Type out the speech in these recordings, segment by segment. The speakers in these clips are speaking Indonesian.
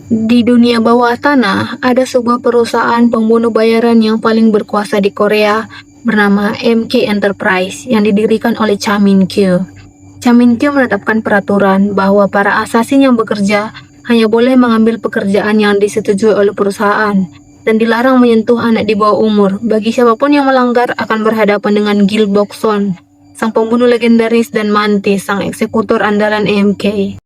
Di dunia bawah tanah, ada sebuah perusahaan pembunuh bayaran yang paling berkuasa di Korea bernama MK Enterprise yang didirikan oleh Cha Min-kyu. Cha Min-kyu menetapkan peraturan bahwa para asasin yang bekerja hanya boleh mengambil pekerjaan yang disetujui oleh perusahaan dan dilarang menyentuh anak di bawah umur. Bagi siapapun yang melanggar akan berhadapan dengan Gil Bok-son, sang pembunuh legendaris, dan Mantis, sang eksekutor andalan MK.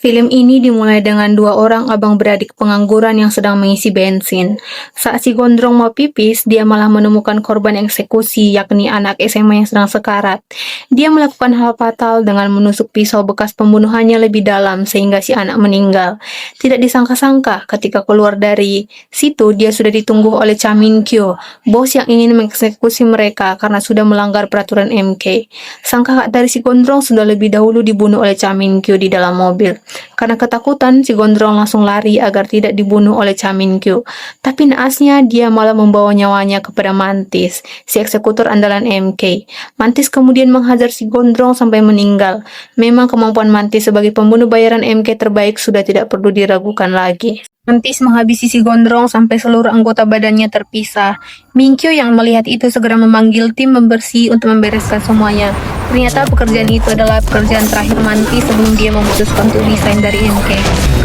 Film ini dimulai dengan dua orang abang beradik pengangguran yang sedang mengisi bensin. Saat si gondrong mau pipis, dia malah menemukan korban eksekusi, yakni anak SMA yang sedang sekarat. Dia melakukan hal fatal dengan menusuk pisau bekas pembunuhannya lebih dalam sehingga si anak meninggal. Tidak disangka-sangka, ketika keluar dari situ, dia sudah ditunggu oleh Cha Min-kyu, bos yang ingin mengeksekusi mereka karena sudah melanggar peraturan MK. Sang kakak dari si gondrong sudah lebih dahulu dibunuh oleh Cha Min-kyu di dalam mobil. Karena ketakutan, si gondrong langsung lari agar tidak dibunuh oleh Cha Min-kyu. Tapi naasnya, dia malah membawa nyawanya kepada Mantis, si eksekutor andalan MK. Mantis kemudian menghajar si gondrong sampai meninggal. Memang kemampuan Mantis sebagai pembunuh bayaran MK terbaik sudah tidak perlu diragukan lagi. Mantis menghabisi si gondrong sampai seluruh anggota badannya terpisah. Min-kyu yang melihat itu segera memanggil tim pembersih untuk membereskan semuanya. Ternyata pekerjaan itu adalah pekerjaan terakhir Mantis sebelum dia memutuskan untuk resign dari MK.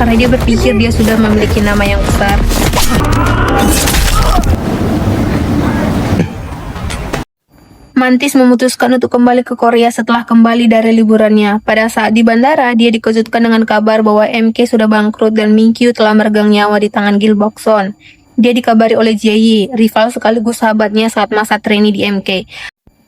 Karena dia berpikir dia sudah memiliki nama yang besar. Mantis memutuskan untuk kembali ke Korea setelah kembali dari liburannya. Pada saat di bandara, dia dikejutkan dengan kabar bahwa MK sudah bangkrut dan Min-kyu telah meregang nyawa di tangan Gil Bok-son. Dia dikabari oleh Jae-yi, rival sekaligus sahabatnya saat masa trainee di MK.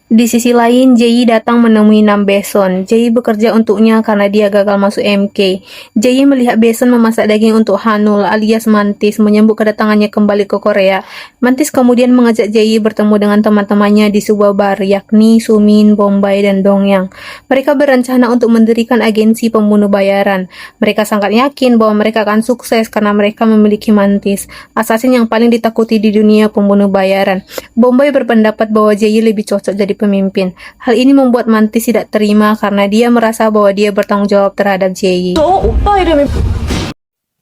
Di sisi lain, Jae-yi datang menemui Nam Bae-son. Jae-yi bekerja untuknya karena dia gagal masuk MK. Jae-yi melihat Bae-son memasak daging untuk Hanul alias Mantis menyambut kedatangannya kembali ke Korea. Mantis kemudian mengajak Jae-yi bertemu dengan teman-temannya di sebuah bar, yakni Sumin, Bombay, dan Dongyang. Mereka berencana untuk mendirikan agensi pembunuh bayaran. Mereka sangat yakin bahwa mereka akan sukses karena mereka memiliki Mantis, asasin yang paling ditakuti di dunia pembunuh bayaran. Bombay berpendapat bahwa Jae-yi lebih cocok jadi pemimpin. Hal ini membuat Mantis tidak terima karena dia merasa bahwa dia bertanggung jawab terhadap Jae-yi.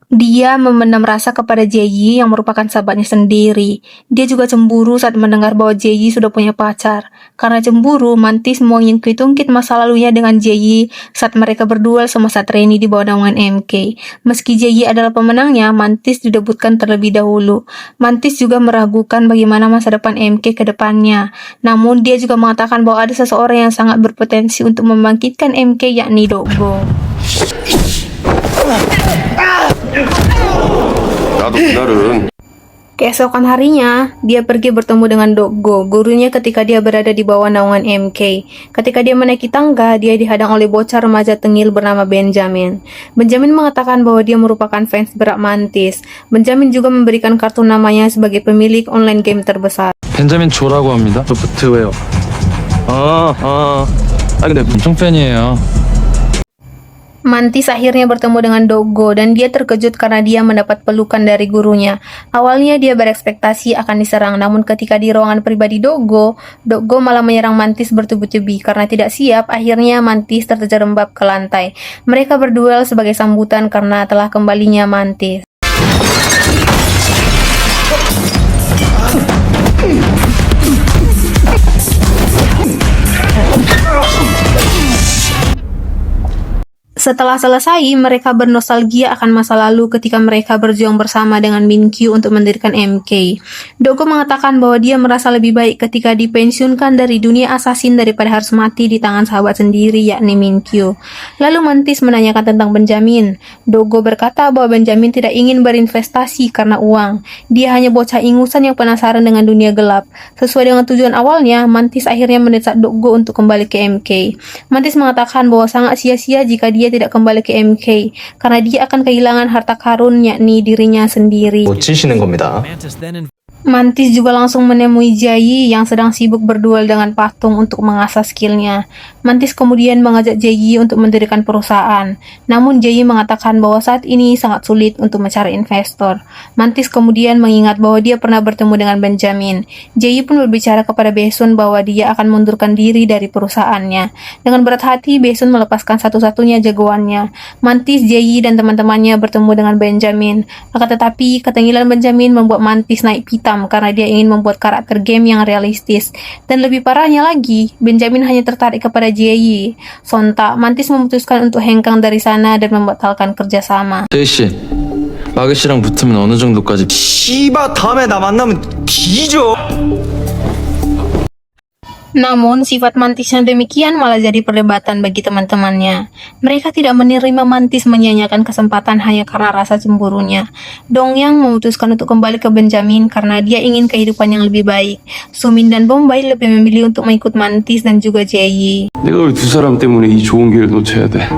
Dia memendam rasa kepada Jae-yi yang merupakan sahabatnya sendiri. Dia juga cemburu saat mendengar bahwa Jae-yi sudah punya pacar. Karena cemburu, Mantis mau ngungkit-ungkit masa lalunya dengan Jae-yi saat mereka berduel semasa trainee di bawah naungan MK. Meski Jae-yi adalah pemenangnya, Mantis didebutkan terlebih dahulu. Mantis juga meragukan bagaimana masa depan MK ke depannya. Namun, dia juga mengatakan bahwa ada seseorang yang sangat berpotensi untuk membangkitkan MK, yakni Do-go. Keesokan harinya, dia pergi bertemu dengan Do-go, gurunya ketika dia berada di bawah naungan MK. Ketika dia menaiki tangga, dia dihadang oleh bocah remaja tengil bernama Benjamin. Benjamin mengatakan bahwa dia merupakan fans berat Mantis. Benjamin juga memberikan kartu namanya sebagai pemilik online game terbesar. 벤자민 조라고 합니다. 소프트웨어. 근데 엄청 팬이에요. Mantis akhirnya bertemu dengan Do-go dan dia terkejut karena dia mendapat pelukan dari gurunya. Awalnya dia berekspektasi akan diserang, namun ketika di ruangan pribadi Do-go malah menyerang Mantis bertubi-tubi. Karena tidak siap, akhirnya Mantis terjerembab ke lantai. Mereka berduel sebagai sambutan karena telah kembalinya Mantis. Setelah selesai, mereka bernostalgia akan masa lalu ketika mereka berjuang bersama dengan Min-kyu untuk mendirikan MK. Do-go mengatakan bahwa dia merasa lebih baik ketika dipensiunkan dari dunia asasin daripada harus mati di tangan sahabat sendiri, yakni Min-kyu. Lalu Mantis menanyakan tentang Benjamin. Do-go berkata bahwa Benjamin tidak ingin berinvestasi karena uang. Dia hanya bocah ingusan yang penasaran dengan dunia gelap. Sesuai dengan tujuan awalnya, Mantis akhirnya mendesak Do-go untuk kembali ke MK. Mantis mengatakan bahwa sangat sia-sia jika dia tidak kembali ke MK karena dia akan kehilangan harta karun, yakni dirinya sendiri. 못 치시는 겁니다. Mantis juga langsung menemui Jayi yang sedang sibuk berduel dengan patung untuk mengasah skillnya. Mantis kemudian mengajak Jayi untuk mendirikan perusahaan. Namun Jayi mengatakan bahwa saat ini sangat sulit untuk mencari investor. Mantis kemudian mengingat bahwa dia pernah bertemu dengan Benjamin. Jayi pun berbicara kepada Baesun bahwa dia akan mundurkan diri dari perusahaannya. Dengan berat hati, Baesun melepaskan satu-satunya jagoannya. Mantis, Jayi, dan teman-temannya bertemu dengan Benjamin. Akan tetapi, ketengilan Benjamin membuat Mantis naik pitam karena dia ingin membuat karakter game yang realistis. Dan lebih parahnya lagi, Benjamin hanya tertarik kepada Jayi. Sontak, Mantis memutuskan untuk hengkang dari sana dan membatalkan kerjasama. 제이 씨, 마계 씨랑 붙으면 어느 정도까지? 씨바 다음에 나 만나면 뒤져. Namun, sifat Mantis yang demikian malah jadi perdebatan bagi teman-temannya. Mereka tidak menerima Mantis menyanyiakan kesempatan hanya karena rasa cemburunya. Dongyang memutuskan untuk kembali ke Benjamin karena dia ingin kehidupan yang lebih baik. Sumin dan Bombay lebih memilih untuk mengikut Mantis dan juga Jayi. 내가 왜 두 사람 때문에 이 좋은 기회를 놓쳐야 돼?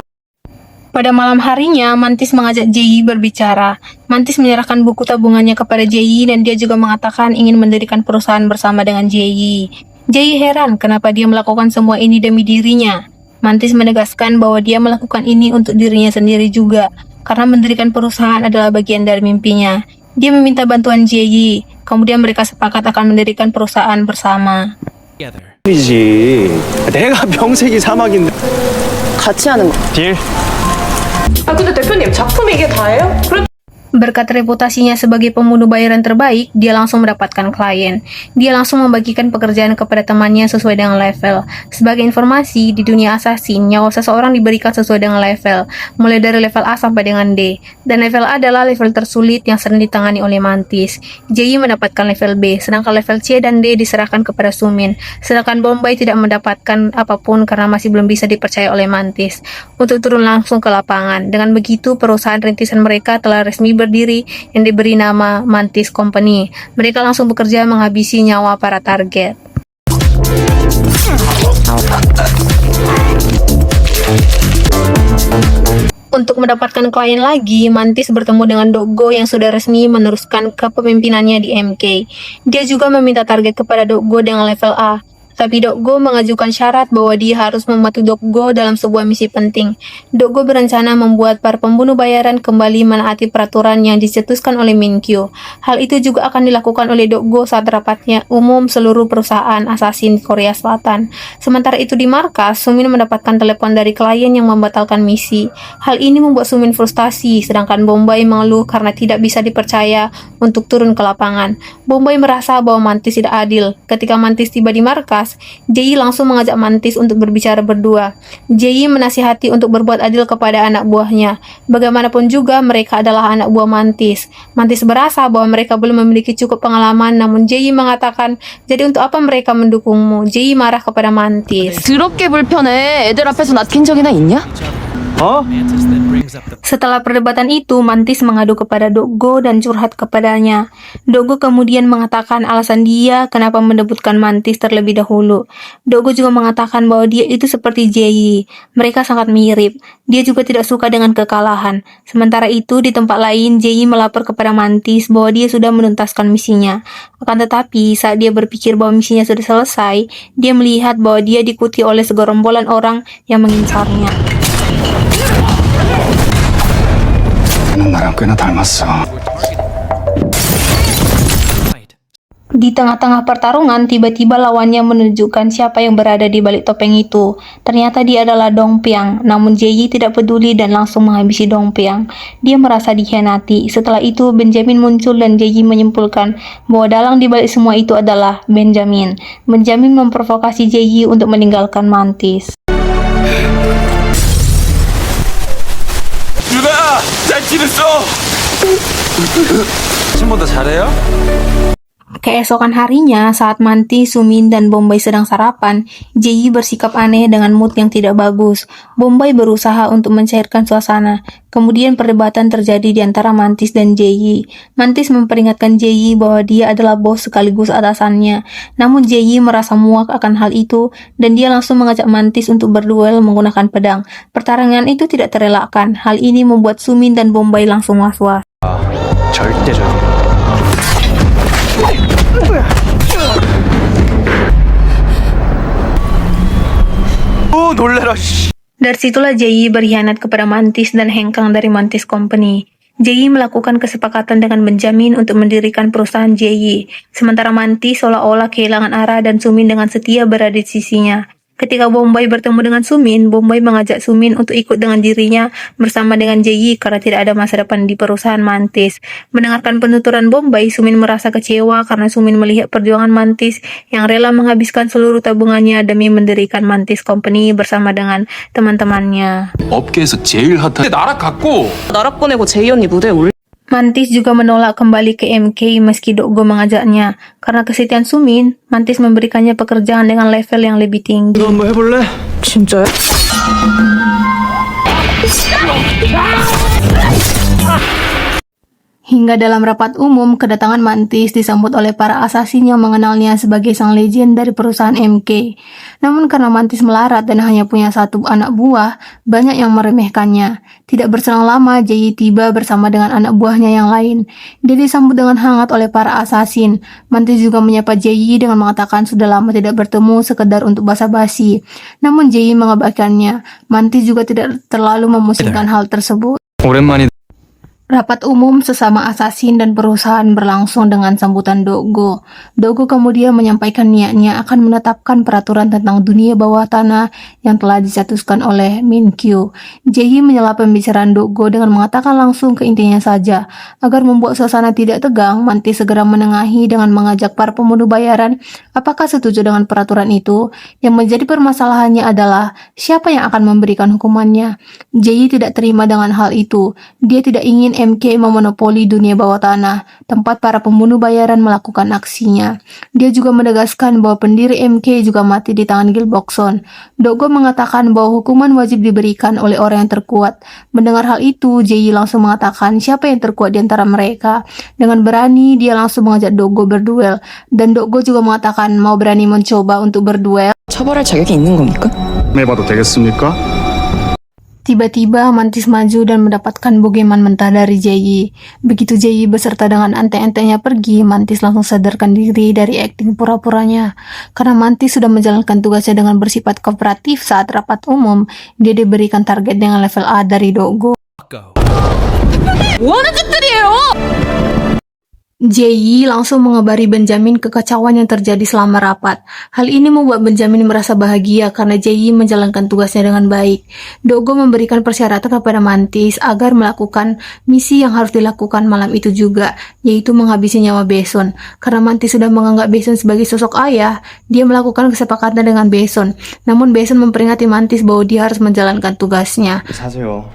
Pada malam harinya, Mantis mengajak Jayi berbicara. Mantis menyerahkan buku tabungannya kepada Jayi dan dia juga mengatakan ingin mendirikan perusahaan bersama dengan Jayi. Jayi heran kenapa dia melakukan semua ini demi dirinya. Mantis menegaskan bahwa dia melakukan ini untuk dirinya sendiri juga, karena mendirikan perusahaan adalah bagian dari mimpinya. Dia meminta bantuan Jayi, kemudian mereka sepakat akan mendirikan perusahaan bersama. 이지. 내가 명색이 사막인데. 같이 하는 거. 딜. 아 근데 대표님 작품 이게 다예요? Berkat reputasinya sebagai pembunuh bayaran terbaik, dia langsung mendapatkan klien. Dia langsung membagikan pekerjaan kepada temannya sesuai dengan level. Sebagai informasi, di dunia assassin, nyawa seseorang diberikan sesuai dengan level, mulai dari level A sampai dengan D. Dan level A adalah level tersulit yang sering ditangani oleh Mantis. Jayi mendapatkan level B, sedangkan level C dan D diserahkan kepada Sumin. Sedangkan Bombay tidak mendapatkan apapun karena masih belum bisa dipercaya oleh Mantis untuk turun langsung ke lapangan. Dengan begitu, perusahaan rintisan mereka telah resmi berdiri yang diberi nama Mantis Company. Mereka langsung bekerja menghabisi nyawa para target. Untuk mendapatkan klien lagi, Mantis bertemu dengan Doggo yang sudah resmi meneruskan kepemimpinannya di MK. Dia juga meminta target kepada Doggo dengan level A. Tapi Doggo mengajukan syarat bahwa dia harus membantu Doggo dalam sebuah misi penting. Doggo berencana membuat para pembunuh bayaran kembali menaati peraturan yang dicetuskan oleh Minkyu. Hal itu juga akan dilakukan oleh Doggo saat rapatnya umum seluruh perusahaan assassin di Korea Selatan. Sementara itu di markas, Sumin mendapatkan telepon dari klien yang membatalkan misi. Hal ini membuat Sumin frustasi, sedangkan Bombay mengeluh karena tidak bisa dipercaya untuk turun ke lapangan. Bombay merasa bahwa Mantis tidak adil. Ketika Mantis tiba di markas, Jayi langsung mengajak Mantis untuk berbicara berdua. Jayi menasihati untuk berbuat adil kepada anak buahnya. Bagaimanapun juga mereka adalah anak buah Mantis. Mantis berasa bahwa mereka belum memiliki cukup pengalaman, namun Jayi mengatakan, jadi untuk apa mereka mendukungmu? Jayi marah kepada Mantis. 더럽게 불편해. 애들 앞에서 낚인 적이나 있냐? 어? Setelah perdebatan itu, Mantis mengadu kepada Doggo dan curhat kepadanya. Doggo kemudian mengatakan alasan dia kenapa mendebutkan Mantis terlebih dahulu. Doggo juga mengatakan bahwa dia itu seperti Jayi. Mereka sangat mirip. Dia juga tidak suka dengan kekalahan. Sementara itu, di tempat lain, Jayi melapor kepada Mantis bahwa dia sudah menuntaskan misinya. Akan tetapi, saat dia berpikir bahwa misinya sudah selesai, dia melihat bahwa dia diikuti oleh segerombolan orang yang mengincarnya. 넌 나랑 꽤나 닮았어. Di tengah-tengah pertarungan, tiba-tiba lawannya menunjukkan siapa yang berada di balik topeng itu. Ternyata dia adalah Dongpiang, namun Jayi tidak peduli dan langsung menghabisi Dongpiang. Dia merasa dikhianati. Setelah itu, Benjamin muncul dan Jayi menyimpulkan bahwa dalang di balik semua itu adalah Benjamin. Benjamin memprovokasi Jayi untuk meninggalkan Mantis. 유나야! 잘 지냈어? 친구보다 잘해요? Keesokan harinya, saat Mantis, Sumin, dan Bombay sedang sarapan, Jayi bersikap aneh dengan mood yang tidak bagus. Bombay berusaha untuk mencairkan suasana. Kemudian perdebatan terjadi di antara Mantis dan Jayi. Mantis memperingatkan Jayi bahwa dia adalah bos sekaligus atasannya. Namun Jayi merasa muak akan hal itu, dan dia langsung mengajak Mantis untuk berduel menggunakan pedang. Pertarungan itu tidak terelakkan. Hal ini membuat Sumin dan Bombay langsung was-was. 절대적이야. 놀래라 씨. Dari situlah Jayi berkhianat kepada Mantis dan hengkang dari Mantis Company. Jayi melakukan kesepakatan dengan Benjamin untuk mendirikan perusahaan Jayi, sementara Mantis seolah-olah kehilangan arah dan Sumin dengan setia berada di sisinya. Ketika Bombay bertemu dengan Sumin, Bombay mengajak Sumin untuk ikut dengan dirinya bersama dengan Jayi karena tidak ada masa depan di perusahaan Mantis. Mendengarkan penuturan Bombay, Sumin merasa kecewa karena Sumin melihat perjuangan Mantis yang rela menghabiskan seluruh tabungannya demi mendirikan Mantis Company bersama dengan teman-temannya. 업계에서 제일 핫한 나락 갖고 나락 보내고 제이 언니 무대에 올려. Mantis juga menolak kembali ke MK meski Dokgo mengajaknya. Karena kesetiaan Sumin, Mantis memberikannya pekerjaan dengan level yang lebih tinggi. 너 한번 해볼래? 진짜요? Hingga dalam rapat umum, kedatangan Mantis disambut oleh para asasin yang mengenalnya sebagai sang legend dari perusahaan MK. Namun karena Mantis melarat dan hanya punya satu anak buah, banyak yang meremehkannya. Tidak berselang lama, Jayi tiba bersama dengan anak buahnya yang lain. Dia disambut dengan hangat oleh para asasin. Mantis juga menyapa Jayi dengan mengatakan sudah lama tidak bertemu sekedar untuk basa-basi. Namun Jayi mengabaikannya. Mantis juga tidak terlalu memusingkan hal tersebut. 오랜만이 Rapat umum sesama asasin dan perusahaan berlangsung dengan sambutan Dokgo. Dokgo kemudian menyampaikan niatnya akan menetapkan peraturan tentang dunia bawah tanah yang telah dicetuskan oleh Minkyu. Jayi menyela pembicaraan Dokgo dengan mengatakan langsung ke intinya saja. Agar membuat suasana tidak tegang, Mantis segera menengahi dengan mengajak para pembunuh bayaran apakah setuju dengan peraturan itu. Yang menjadi permasalahannya adalah siapa yang akan memberikan hukumannya. Jayi tidak terima dengan hal itu. Dia tidak ingin MK memonopoli dunia bawah tanah, tempat para pembunuh bayaran melakukan aksinya. Dia juga menegaskan bahwa pendiri MK juga mati di tangan Gilbokson. Dokgo mengatakan bahwa hukuman wajib diberikan oleh orang yang terkuat. Mendengar hal itu, Jayi langsung mengatakan siapa yang terkuat di antara mereka. Dengan berani, dia langsung mengajak Dokgo berduel. Dan Dokgo juga mengatakan mau berani mencoba untuk berduel. 처벌할 자격이 있는 겁니까? 해봐도 되겠습니까? Tiba-tiba Mantis maju dan mendapatkan bogeman mentah dari Jayi. Begitu Jayi beserta dengan ante-antenya pergi, Mantis langsung sadarkan diri dari akting pura-puranya. Karena Mantis sudah menjalankan tugasnya dengan bersifat kooperatif saat rapat umum, dia diberikan target dengan level A dari Dokgo. 뭐 하는 짓들이에요? Jayi langsung mengabari Benjamin kekacauan yang terjadi selama rapat. Hal ini membuat Benjamin merasa bahagia karena Jayi menjalankan tugasnya dengan baik. Dokgo memberikan persyaratan kepada Mantis agar melakukan misi yang harus dilakukan malam itu juga, yaitu menghabisi nyawa Beson. Karena Mantis sudah menganggap Beson sebagai sosok ayah, dia melakukan kesepakatan dengan Beson. Namun Beson memperingati Mantis bahwa dia harus menjalankan tugasnya. 사세요.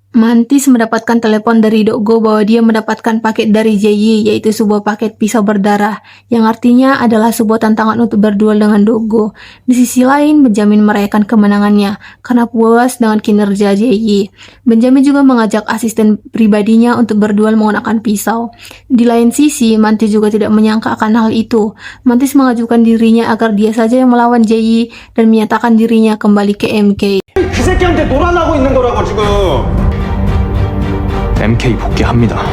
Mantis mendapatkan telepon dari Dokgo bahwa dia mendapatkan paket dari Jayi, yaitu sebuah paket pisau berdarah, yang artinya adalah sebuah tantangan untuk berduel dengan Dokgo. Di sisi lain, Benjamin merayakan kemenangannya karena puas dengan kinerja Jayi. Benjamin juga mengajak asisten pribadinya untuk berduel menggunakan pisau. Di lain sisi, Mantis juga tidak menyangka akan hal itu. Mantis mengajukan dirinya agar dia saja yang melawan Jayi dan menyatakan dirinya kembali ke MK. 그 새끼한테 놀아나고 있는 거라고 지금. MK 복귀합니다.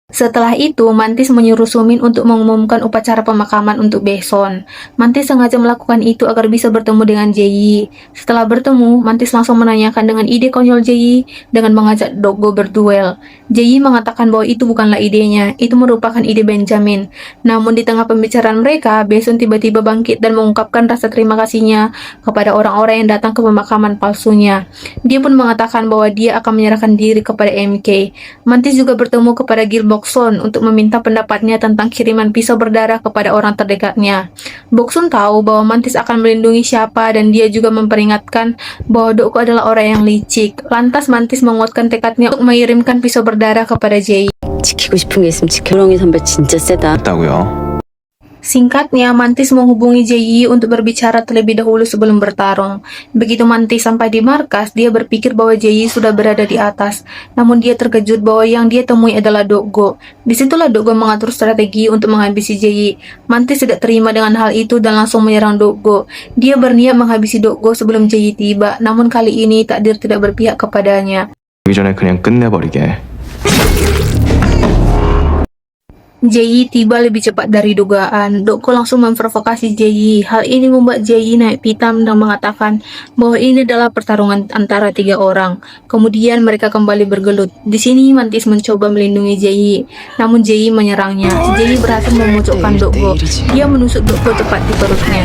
Setelah itu, Mantis menyuruh Sumin untuk mengumumkan upacara pemakaman untuk Beson. Mantis sengaja melakukan itu agar bisa bertemu dengan Jayi. Setelah bertemu, Mantis langsung menanyakan dengan ide konyol Jayi dengan mengajak Dokgo berduel. Jayi mengatakan bahwa itu bukanlah idenya, itu merupakan ide Benjamin. Namun di tengah pembicaraan mereka, Beson tiba-tiba bangkit dan mengungkapkan rasa terima kasihnya kepada orang-orang yang datang ke pemakaman palsunya. Dia pun mengatakan bahwa dia akan menyerahkan diri kepada MK. Mantis juga bertemu kepada Gilbokson untuk meminta pendapatnya tentang kiriman pisau berdarah kepada orang terdekatnya. Boksun tahu bahwa Mantis akan melindungi siapa dan dia juga memperingatkan bahwa Dokgo adalah orang yang licik. Lantas Mantis menguatkan tekadnya untuk mengirimkan pisau berdarah kepada Jayi. 지키고 싶은 게 있으면 지켜. 호롱이 선배 진짜 세다. 있다고요. Singkatnya, Mantis menghubungi Jayi untuk berbicara terlebih dahulu sebelum bertarung. Begitu Mantis sampai di markas, dia berpikir bahwa Jayi sudah berada di atas. Namun dia terkejut bahwa yang dia temui adalah Dokgo. Disitulah Dokgo mengatur strategi untuk menghabisi Jayi. Mantis tidak terima dengan hal itu dan langsung menyerang Dokgo. Dia berniat menghabisi Dokgo sebelum Jayi tiba, namun kali ini takdir tidak berpihak kepadanya. 그 전에 그냥 끝내버리게. Jae tiba lebih cepat dari dugaan. Dokgo langsung memprovokasi Jae. Hal ini membuat Jae naik pitam dan mengatakan bahwa ini adalah pertarungan antara 3 orang. Kemudian mereka kembali bergelut. Di sini Mantis mencoba melindungi Jae, namun Jae menyerangnya. Jae berhasil memojokkan Dokgo. Dia menusuk Dokgo tepat di perutnya.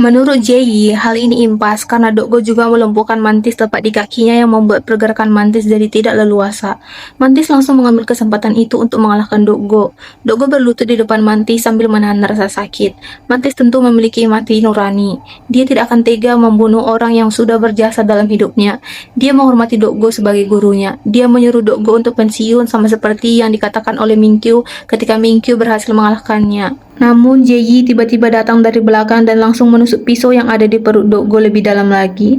Menurut Jae, hal ini impas karena Dokgo juga melumpuhkan Mantis tepat di kakinya yang membuat pergerakan Mantis jadi tidak leluasa. Mantis langsung mengambil kesempatan itu untuk mengalahkan Dokgo. Dokgo berlutut di depan Mantis sambil menahan rasa sakit. Mantis tentu memiliki mati nurani. Dia tidak akan tega membunuh orang yang sudah berjasa dalam hidupnya. Dia menghormati Dokgo sebagai gurunya. Dia menyuruh Dokgo untuk pensiun sama seperti yang dikatakan oleh Minkyu ketika Minkyu berhasil mengalahkannya. Namun Jae tiba-tiba datang dari belakang dan langsung menusuk pisau yang ada di perut Dokgo lebih dalam lagi.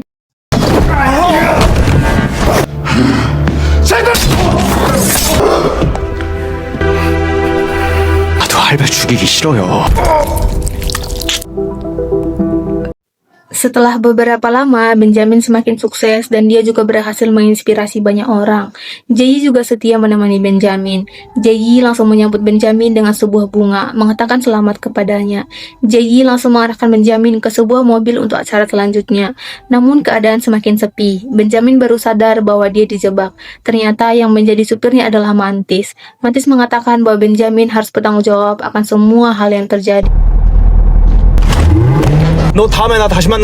나도 할배 죽이기 싫어요. Setelah beberapa lama, Benjamin semakin sukses dan dia juga berhasil menginspirasi banyak orang. Jae juga setia menemani Benjamin. Jae langsung menyambut Benjamin dengan sebuah bunga, mengatakan selamat kepadanya. Jae langsung mengarahkan Benjamin ke sebuah mobil untuk acara selanjutnya. Namun keadaan semakin sepi. Benjamin baru sadar bahwa dia dijebak. Ternyata yang menjadi supirnya adalah Mantis. Mantis mengatakan bahwa Benjamin harus bertanggung jawab akan semua hal yang terjadi. 너 다음에 나 다시 만나.